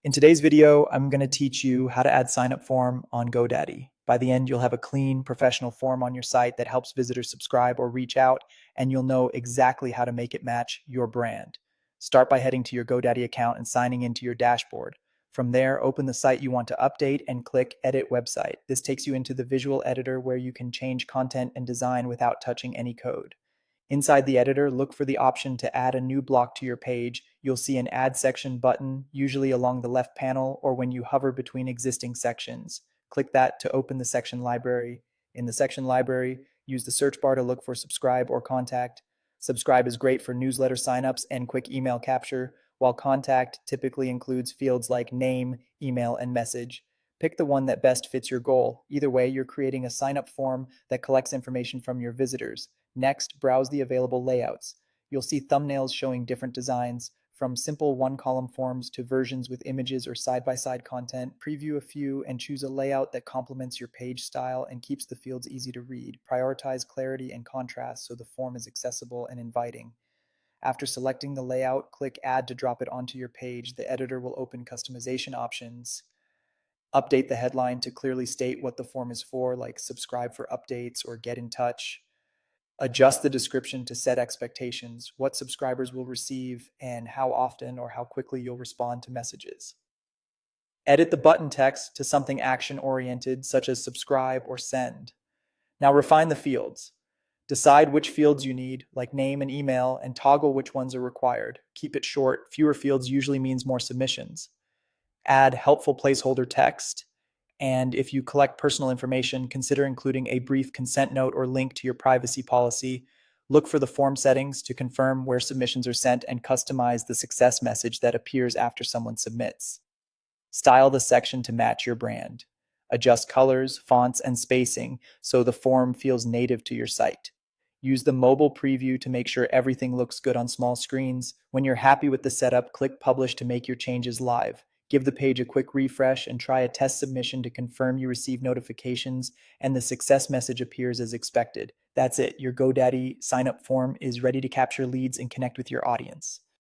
In today's video, I'm going to teach you how to add sign-up form on GoDaddy. By the end, you'll have a clean, professional form on your site that helps visitors subscribe or reach out, and you'll know exactly how to make it match your brand. Start by heading to your GoDaddy account and signing into your dashboard. From there, open the site you want to update and click Edit Website. This takes you into the visual editor where you can change content and design without touching any code. Inside the editor, look for the option to add a new block to your page. You'll see an Add Section button, usually along the left panel or when you hover between existing sections. Click that to open the section library. In the section library, use the search bar to look for Subscribe or Contact. Subscribe is great for newsletter signups and quick email capture, while Contact typically includes fields like name, email, and message. Pick the one that best fits your goal. Either way, you're creating a sign-up form that collects information from your visitors. Next, browse the available layouts. You'll see thumbnails showing different designs, from simple one-column forms to versions with images or side-by-side content. Preview a few and choose a layout that complements your page style and keeps the fields easy to read. Prioritize clarity and contrast so the form is accessible and inviting. After selecting the layout, click Add to drop it onto your page. The editor will open customization options. Update the headline to clearly state what the form is for, like subscribe for updates or get in touch. Adjust the description to set expectations, what subscribers will receive, and how often or how quickly you'll respond to messages. Edit the button text to something action-oriented, such as subscribe or send. Now refine the fields. Decide which fields you need, like name and email, and toggle which ones are required. Keep it short. Fewer fields usually means more submissions. Add helpful placeholder text. And if you collect personal information, consider including a brief consent note or link to your privacy policy. Look for the form settings to confirm where submissions are sent and customize the success message that appears after someone submits. Style the section to match your brand. Adjust colors, fonts, and spacing so the form feels native to your site. Use the mobile preview to make sure everything looks good on small screens. When you're happy with the setup, click Publish to make your changes live. Give the page a quick refresh and try a test submission to confirm you receive notifications and the success message appears as expected. That's it. Your GoDaddy sign-up form is ready to capture leads and connect with your audience.